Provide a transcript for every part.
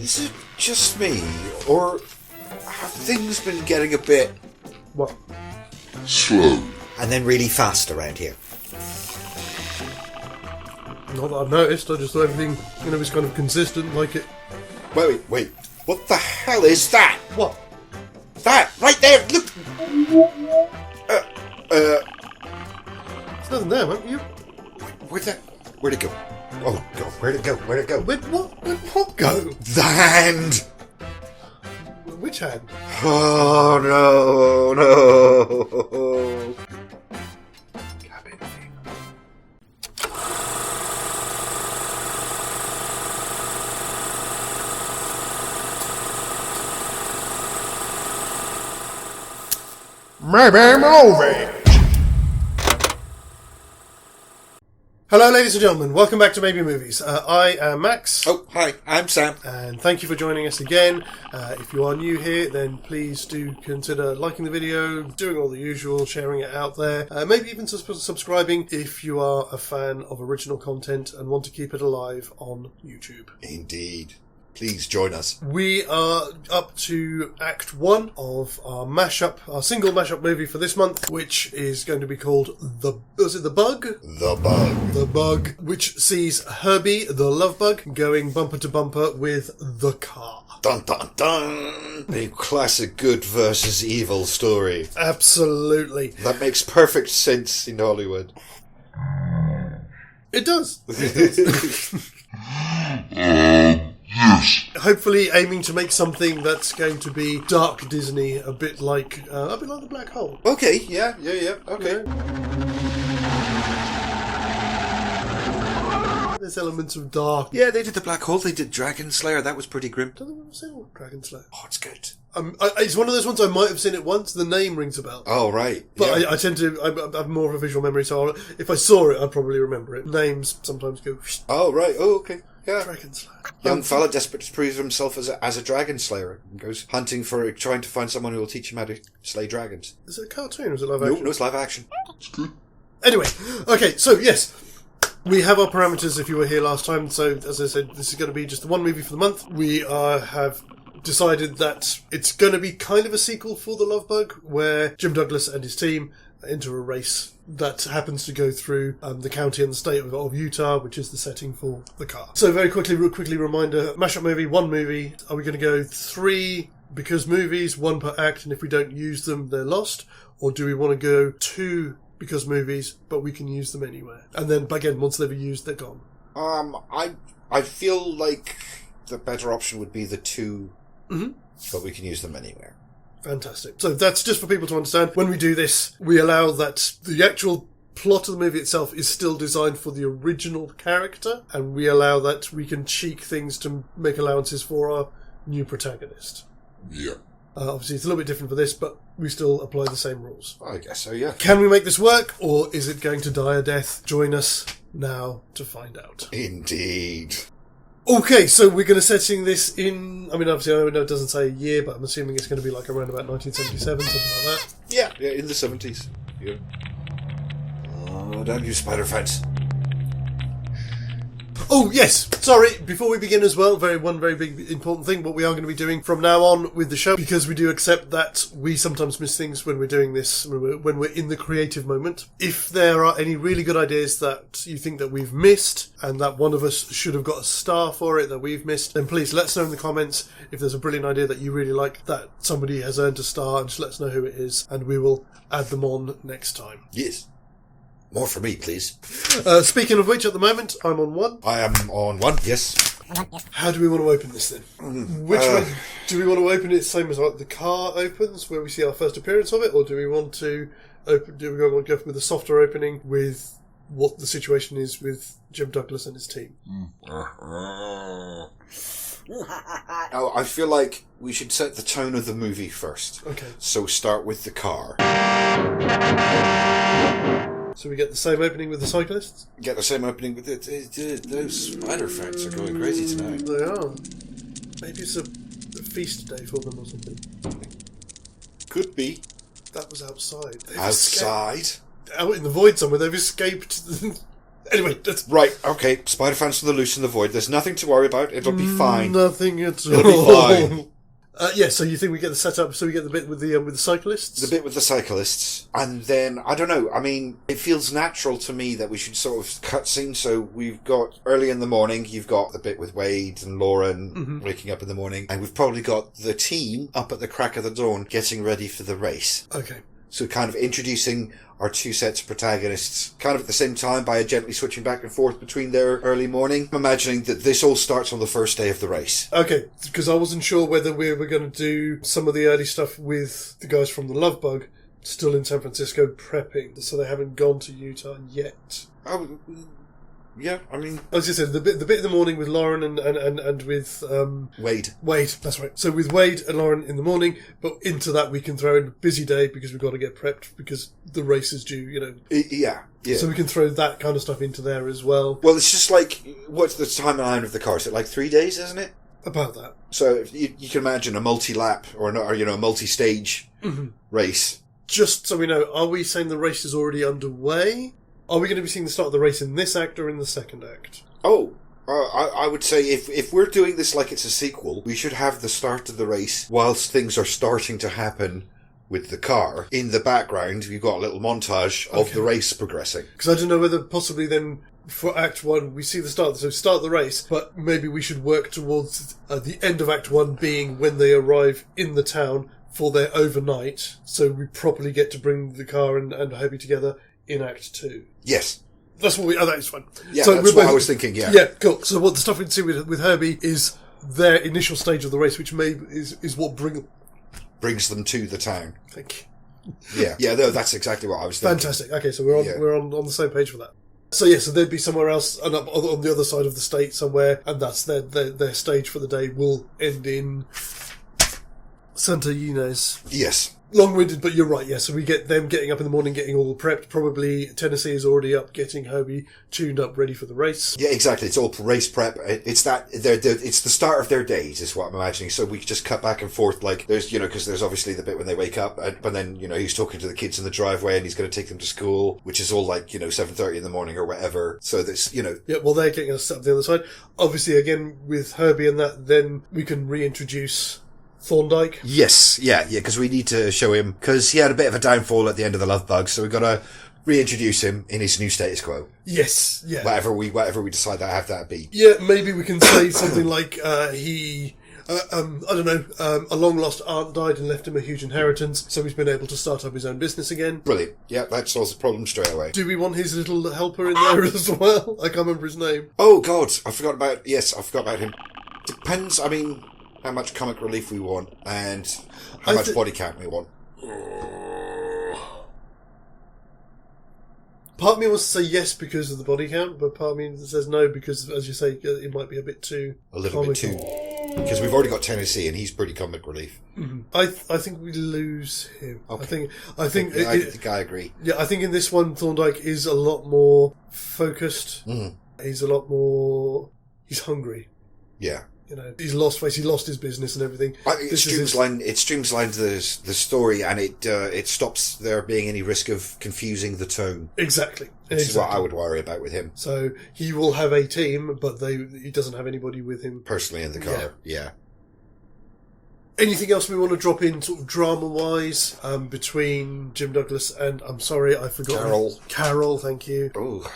Is it just me, or have things been getting a bit... What? Slow. And then really fast around here? Not that I've noticed, I just thought everything, was kind of consistent, like it... Wait. What the hell is that? What? That! Right there! Look! There's nothing there, man. You... Where'd it go? Oh, God, where'd it go? Where'd what go? The hand! Which hand? Oh, no. Cabin. Maybe movie! Hello, ladies and gentlemen. Welcome back to Maybe Movies. I am Max. Oh, hi, I'm Sam. And thank you for joining us again. If you are new here, then please do consider liking the video, doing all the usual, sharing it out there. Maybe even subscribing if you are a fan of original content and want to keep it alive on YouTube. Indeed. Please join us. We are up to Act 1 of our mashup, our single mashup movie for this month, which is going to be called The Bug? The Bug. The Bug, which sees Herbie, the love bug, going bumper to bumper with the car. Dun dun dun! A classic good versus evil story. Absolutely. That makes perfect sense in Hollywood. It does. Yes. Hopefully aiming to make something that's going to be dark Disney, a bit like the Black Hole. Okay, yeah, okay. There's elements of dark. Yeah, they did the Black Hole, they did Dragon Slayer, that was pretty grim. I don't think I've ever seen Dragon Slayer. Oh, it's good. It's one of those ones I might have seen it once. The name rings a bell. Oh, right. But yeah. I tend to I have more of a visual memory, so if I saw it, I'd probably remember it. Names sometimes go... Oh, right. Oh, okay. Yeah. Dragon Slayer. Young fella desperate to prove himself as a dragon slayer and goes hunting trying to find someone who will teach him how to slay dragons. Is it a cartoon or is it live action? No, it's live action. It's good. Anyway, okay, so yes, we have our parameters if you were here last time. So as I said, this is going to be just the one movie for the month. We have decided that it's going to be kind of a sequel for The Love Bug, where Jim Douglas and his team enter a race that happens to go through the county and the state of Utah, which is the setting for the car. So very quickly reminder, mashup movie, one movie. Are we going to go 3 because movies, 1 per act, and if we don't use them, they're lost? Or do we want to go 2 because movies, but we can use them anywhere? And then, again, once they're used, they're gone. I feel like the better option would be the 2, but we can use them anywhere. Fantastic. So that's just for people to understand. When we do this, we allow that the actual plot of the movie itself is still designed for the original character, and we allow that we can cheek things to make allowances for our new protagonist. Yeah. Obviously, it's a little bit different for this, but we still apply the same rules. I guess so, yeah. Can we make this work, or is it going to die a death? Join us now to find out. Indeed. Okay, so we're going to setting this in... I mean, obviously, I know it doesn't say a year, but I'm assuming it's going to be like around about 1977, something like that. Yeah, in the 70s. Yeah. Oh, don't use spider fence. Oh, yes. Sorry. Before we begin as well, one very big important thing, what we are going to be doing from now on with the show, because we do accept that we sometimes miss things when we're doing this, when we're in the creative moment. If there are any really good ideas that you think that we've missed and that one of us should have got a star for it that we've missed, then please let us know in the comments if there's a brilliant idea that you really like that somebody has earned a star, and just let us know who it is and we will add them on next time. Yes. More for me, please. Speaking of which, at the moment, I'm on 1. I am on 1, yes. How do we want to open this then? Which way do we want to open it? Same as like the car opens, where we see our first appearance of it, or do we want to open? Do we want to go with a softer opening with what the situation is with Jim Douglas and his team? Oh, I feel like we should set the tone of the movie first. Okay. So start with the car. So we get the same opening with the cyclists? Get the same opening with it. Those spider effects are going crazy tonight. They are. Maybe it's a feast day for them or something. Could be. That was outside. Outside? Out in the void somewhere. They've escaped Anyway, that's... Right, okay. Spider fans to the loose in the void. There's nothing to worry about. It'll be fine. Nothing at all. It'll be fine. So you think we get the setup, so we get the bit with the cyclists? The bit with the cyclists. And then, I don't know, I mean, it feels natural to me that we should sort of cutscene. So we've got, early in the morning, you've got the bit with Wade and Lauren waking up in the morning. And we've probably got the team up at the crack of the dawn getting ready for the race. Okay. So kind of introducing our two sets of protagonists kind of at the same time by gently switching back and forth between their early morning. I'm imagining that this all starts on the first day of the race. Okay, because I wasn't sure whether we were going to do some of the early stuff with the guys from the Love Bug still in San Francisco prepping, so they haven't gone to Utah yet. Oh, yeah, I mean... As you said, the bit in the morning with Lauren and with... Wade. Wade, that's right. So with Wade and Lauren in the morning, but into that we can throw in a busy day because we've got to get prepped because the race is due, you know. Yeah. So we can throw that kind of stuff into there as well. Well, it's just like, what's the timeline of the car? Is it like 3 days, isn't it? About that. So if you can imagine a multi-lap or a multi-stage race. Just so we know, are we saying the race is already underway? Are we going to be seeing the start of the race in this act or in the second act? Oh, I would say if we're doing this like it's a sequel, we should have the start of the race whilst things are starting to happen with the car. In the background, you've got a little montage of the race progressing. Because I don't know whether possibly then for Act 1 we see the start, so start the race, but maybe we should work towards the end of Act 1 being when they arrive in the town for their overnight, so we properly get to bring the car and Herbie together in Act 2. Yes. That's what that is fun. Yeah, so that's what I was thinking, yeah. Yeah, cool. So what the stuff we see with Herbie is their initial stage of the race, which is what brings them to the town. Thank you. Yeah, no, that's exactly what I was thinking. Fantastic. Okay, so we're on the same page for that. So so they'd be somewhere else and up on the other side of the state somewhere, and that's their stage for the day will end in Santa Ynez. Yes. Long-winded, but you're right, yeah. So we get them getting up in the morning, getting all prepped. Probably Tennessee is already up, getting Herbie tuned up, ready for the race. Yeah, exactly. It's all race prep. It's it's the start of their days, is what I'm imagining. So we just cut back and forth, like there's, because there's obviously the bit when they wake up, but then, he's talking to the kids in the driveway and he's going to take them to school, which is all like, 7:30 in the morning or whatever. So this, Yeah, well, they're getting us up the other side. Obviously, again, with Herbie and that, then we can reintroduce Thorndyke. Yes, yeah, because we need to show him, because he had a bit of a downfall at the end of the Love Bug, so we've got to reintroduce him in his new status quo. Yes, yeah. Whatever we decide to have that be. Yeah, maybe we can say something like I don't know, a long lost aunt died and left him a huge inheritance, so he's been able to start up his own business again. Brilliant. Yeah, that solves the problem straight away. Do we want his little helper in there as well? I can't remember his name. Oh, God, I forgot about him. Depends, how much comic relief we want and how much body count we want. Part of me wants to say yes because of the body count, but part of me says no because, as you say, it might be a bit too comical. Bit too. Because we've already got Tennessee and he's pretty comic relief. Mm-hmm. I think we lose him. Okay. I think I agree. Yeah, I think in this one Thorndyke is a lot more focused. Mm. He's a lot more. He's hungry. Yeah. He's lost face. He lost his business and everything. It streamlines the story, and it stops there being any risk of confusing the tone. Exactly. This is what I would worry about with him. So he will have a team, but he doesn't have anybody with him personally in the car. Yeah. Anything else we want to drop in, sort of drama-wise, between Jim Douglas and, I'm sorry, I forgot. Carol, thank you. Oh,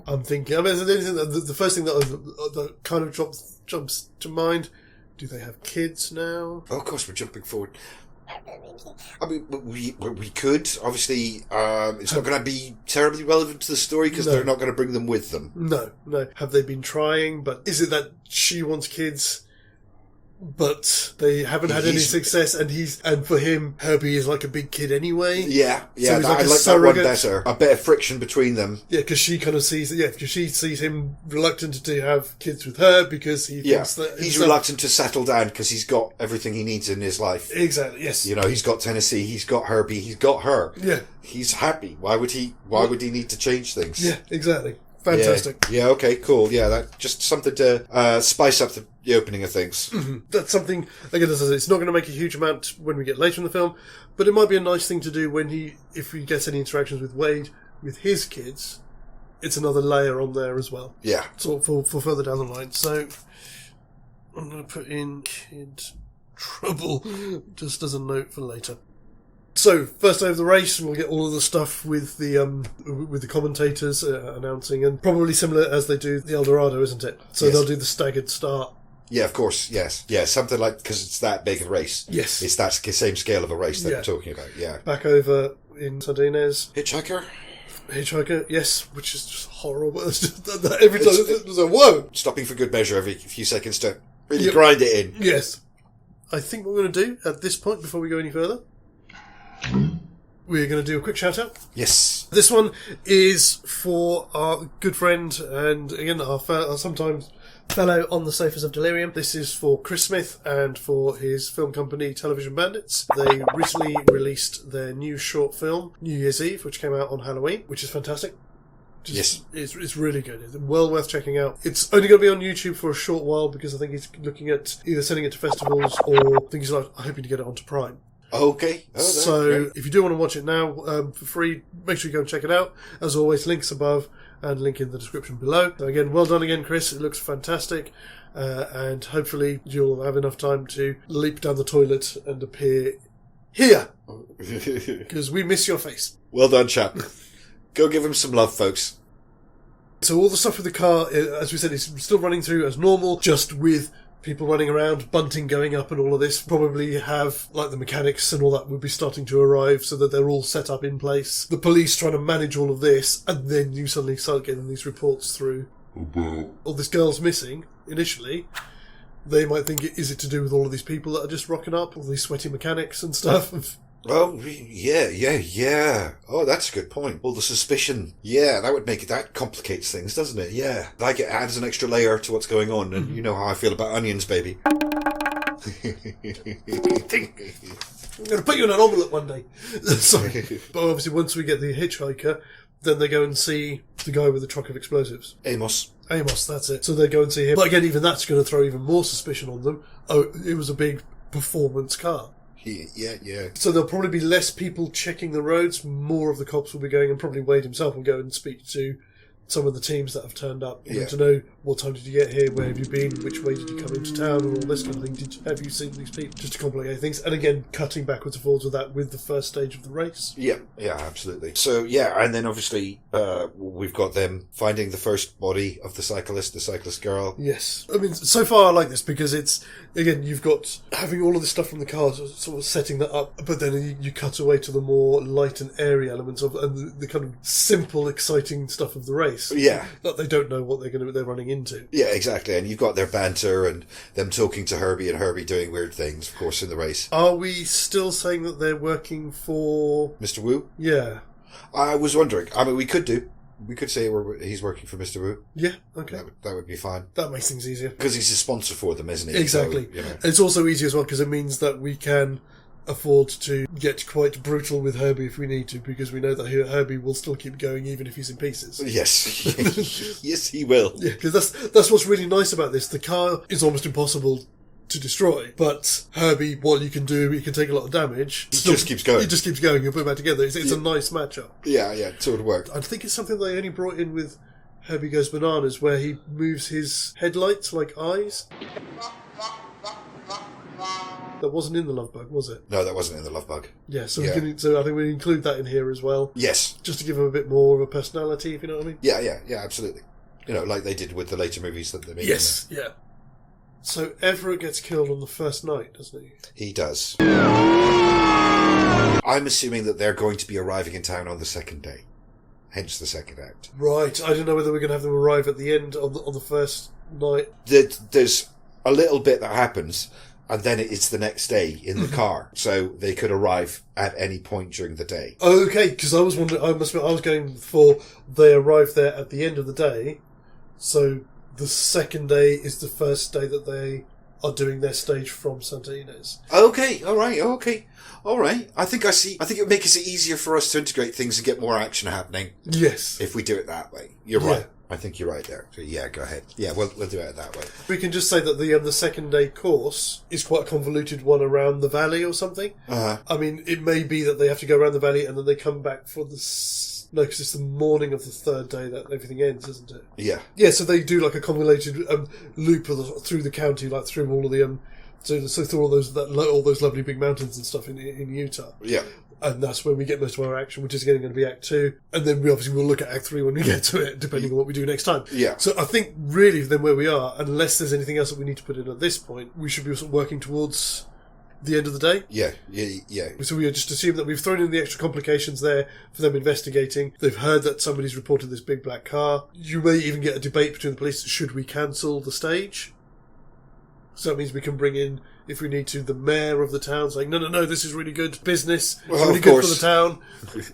I'm thinking, the first thing that kind of jumps to mind, do they have kids now? Oh, of course, we're jumping forward. We could. Obviously, it's not going to be terribly relevant to the story because they're not going to bring them with them. No. Have they been trying? But is it that she wants kids, but they haven't had any success, and for him, Herbie is like a big kid anyway. Yeah, so I like that one better. A bit of friction between them. Yeah, because she kind of sees, because she sees him reluctant to have kids with her because he thinks that he's reluctant to settle down because he's got everything he needs in his life. Exactly. Yes. He's got Tennessee, he's got Herbie, he's got her. Yeah. He's happy. Why would he need to change things? Yeah, exactly. Fantastic. Yeah, okay, cool. Yeah, that just something to spice up the opening of things. Mm-hmm. That's something, again, as I said, it's not going to make a huge amount when we get later in the film, but it might be a nice thing to do if he gets any interactions with Wade with his kids, it's another layer on there as well. Yeah. So for further down the line. So I'm going to put in kid trouble just as a note for later. So, first day of the race, we'll get all of the stuff with the commentators announcing, and probably similar as they do the Eldorado, isn't it? So Yes. they'll do the staggered start. Yeah, of course, yes. Yeah, something like, because it's that big a race. Yes. It's that same scale of a race that Yeah. we're talking about, yeah. Back over in Sardines. Hitchhiker? Hitchhiker, yes, which is just horrible. It's just, every time it's like, whoa! Stopping for good measure every few seconds to really Yep. grind it in. Yes. I think what we're going to do at this point, before we go any further, we're going to do a quick shout out. Yes. This one is for our good friend and, again, our sometimes fellow on the Sofas of Delirium. This is for Chris Smith and for his film company Television Bandits. They recently released their new short film, New Year's Eve, which came out on Halloween, which is fantastic. Yes. It's really good. It's well worth checking out. It's only going to be on YouTube for a short while because I think he's looking at either sending it to festivals or I think he's hoping to get it onto Prime. Okay. Oh, So great. if you do want to watch it now for free, make sure you go and check it out. As always, links above and link in the description below. So again, well done again, Chris. It looks fantastic. And hopefully you'll have enough time to leap down the toilet and appear here. Because we miss your face. Well done, chap. Go give him some love, folks. So all the stuff with the car, as we said, is still running through as normal, just with people running around, bunting going up and all of this. Probably have, like, the mechanics and all that would be starting to arrive so that they're all set up in place. The police trying to manage all of this, and then you suddenly start getting these reports through. About All this girl's missing, initially. They might think, is it to do with all of these people that are just rocking up? All these sweaty mechanics and stuff? Oh, yeah. Oh, that's a good point. All the suspicion. Yeah, that complicates things, doesn't it? Yeah. Like it adds an extra layer to what's going on, and you know how I feel about onions, baby. I'm going to put you in an omelette one day. Sorry. But obviously, once we get the hitchhiker, then they go and see the guy with the truck of explosives. Amos, that's it. So they go and see him. But again, even that's going to throw even more suspicion on them. Oh, it was a big performance car. Yeah. So there'll probably be less people checking the roads. More of the cops will be going, and probably Wade himself will go and speak to some of the teams that have turned up. You know, to know what time did you get here, where have you been, which way did you come into town, and all this kind of thing. Have you seen these people? Just to complicate things. And again, cutting backwards and forwards with that with the first stage of the race. Yeah, absolutely. So, yeah, and then obviously we've got them finding the first body of the cyclist girl. Yes. I mean, so far I like this because it's, again, you've got having all of this stuff from the cars, sort of setting that up, but then you cut away to the more light and airy elements of, and the kind of simple, exciting stuff of the race. Yeah. That they don't know what they're running into. Yeah, exactly. And you've got their banter and them talking to Herbie and Herbie doing weird things, of course, in the race. Are we still saying that they're working for... Mr. Wu? Yeah. I was wondering. I mean, we could say he's working for Mr. Wu. Yeah, okay. That would be fine. That makes things easier. Because he's a sponsor for them, isn't he? Exactly. So, you know. It's also easy as well because it means that we can afford to get quite brutal with Herbie if we need to, because we know that Herbie will still keep going even if he's in pieces. Yes. Yes, he will. Yeah, because that's what's really nice about this. The car is almost impossible to destroy, but Herbie, what you can do, he can take a lot of damage. He just keeps going. He just keeps going and put it back together. It's a nice matchup. Yeah, so it would work. I think it's something they only brought in with Herbie Goes Bananas, where he moves his headlights like eyes. That wasn't in the Love Bug, was it? No, that wasn't in the Love Bug. Yeah, so I think we include that in here as well. Yes. Just to give him a bit more of a personality, if you know what I mean. Yeah, absolutely. You know, like they did with the later movies that they made. Yes, yeah. So Everett gets killed on the first night, doesn't he? He does. I'm assuming that they're going to be arriving in town on the second day. Hence the second act. Right. I don't know whether we're going to have them arrive at the end on the first night. There's a little bit that happens, and then it's the next day in the car. So they could arrive at any point during the day. Okay, because I was wondering, I was going for they arrive there at the end of the day, so the second day is the first day that they are doing their stage from Santa Ynez. Okay, all right. I think it makes it easier for us to integrate things and get more action happening. Yes. If we do it that way. You're right. I think you're right there. So yeah, go ahead. Yeah, we'll do it that way. We can just say that the second day course is quite a convoluted one around the valley or something. Uh-huh. I mean, it may be that they have to go around the valley and then they come back for the No, because it's the morning of the third day that everything ends, isn't it? Yeah. Yeah, so they do like a convoluted loop through the county, like through all of the so through all those lovely big mountains and stuff in Utah. Yeah. And that's when we get most of our action, which is again going to be Act 2. And then we obviously will look at Act 3 when we get to it, depending on what we do next time. Yeah. So I think really then where we are, unless there's anything else that we need to put in at this point, we should be sort of working towards the end of the day. Yeah. So we just assume that we've thrown in the extra complications there for them investigating. They've heard that somebody's reported this big black car. You may even get a debate between the police, should we cancel the stage? So that means we can bring in, if we need to, the mayor of the town saying, no, this is really good business. It's really good for the town.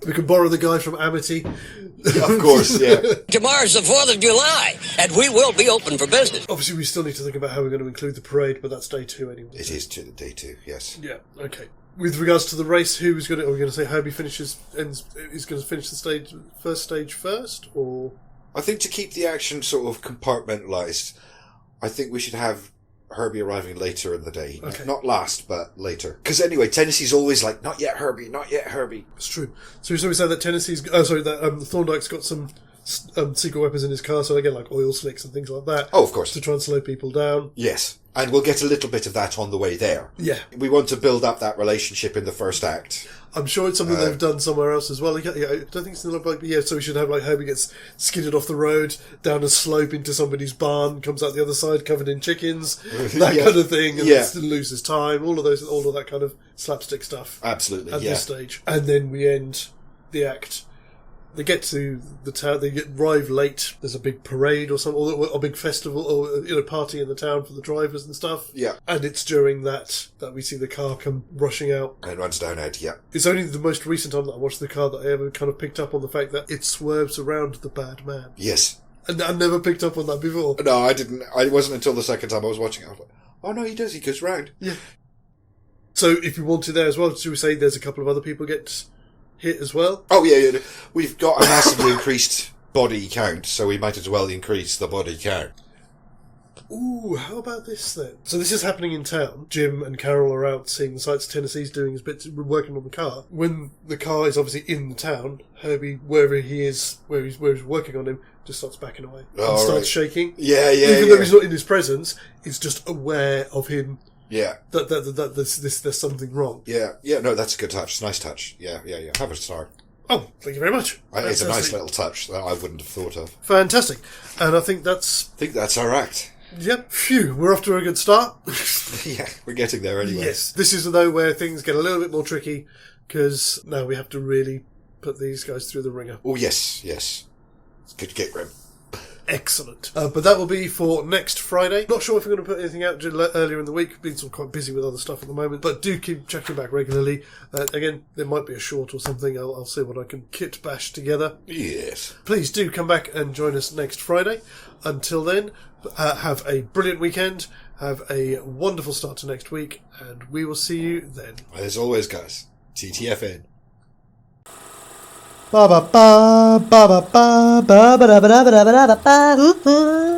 We can borrow the guy from Amity. Yeah, of course, yeah. Tomorrow's the 4th of July, and we will be open for business. Obviously, we still need to think about how we're going to include the parade, but that's day 2 anyway. It is day 2, yes. Yeah, okay. With regards to the race, are we going to say Herbie is going to finish the first stage first, or? I think to keep the action sort of compartmentalised, I think we should have Herbie arriving later in the day. Okay. Not last, but later. Because anyway, Tennessee's always like, not yet Herbie, not yet Herbie. It's true. So we said that Thorndyke's got some secret weapons in his car, so again, like oil slicks and things like that. Oh, of course. To try and slow people down. Yes. And we'll get a little bit of that on the way there. Yeah. We want to build up that relationship in the first act. I'm sure it's something they've done somewhere else as well. I don't think it's in the bike, but yeah, so we should have like Herbie gets skidded off the road, down a slope into somebody's barn, comes out the other side covered in chickens, that kind of thing, and then loses time, all of that kind of slapstick stuff. Absolutely, at this stage. And then we end the act. They get to the town, they arrive late, there's a big parade or something, or a big festival, or party in the town for the drivers and stuff. Yeah. And it's during that we see the car come rushing out. And it runs down Ed, yeah. It's only the most recent time that I watched the car that I ever kind of picked up on the fact that it swerves around the bad man. Yes. And I never picked up on that before. No, I didn't. It wasn't until the second time I was watching it. I was like, oh no, he does, he goes round. Yeah. So if you wanted there as well, should we say there's a couple of other people get hit as well? Oh yeah. We've got a massively increased body count, so we might as well increase the body count. Ooh, how about this then? So this is happening in town. Jim and Carol are out seeing the sights. Tennessee's doing his bits, working on the car. When the car is obviously in the town, Herbie, wherever he is, where he's working on him, just starts backing away and starts shaking. Yeah. Even though he's not in his presence, he's just aware of him. Yeah. That there's something wrong. Yeah. No, that's a good touch. It's a nice touch. Yeah. Have a star. Oh, thank you very much. It's a nice little touch that I wouldn't have thought of. Fantastic. And I think that's our act. Yep. Phew, we're off to a good start. Yeah, we're getting there anyway. Yes. This is, though, where things get a little bit more tricky, because now we have to really put these guys through the ringer. Oh, yes. It's good to get grim. Excellent. But that will be for next Friday. Not sure if we're going to put anything out earlier in the week. Been sort of quite busy with other stuff at the moment, but do keep checking back regularly. Again, there might be a short or something. I'll see what I can kit bash together. Yes. Please do come back and join us next Friday. Until then, have a brilliant weekend. Have a wonderful start to next week, and we will see you then. As always, guys, TTFN. Ba ba ba ba ba ba ba ba ba ba ba ba ba ba ba.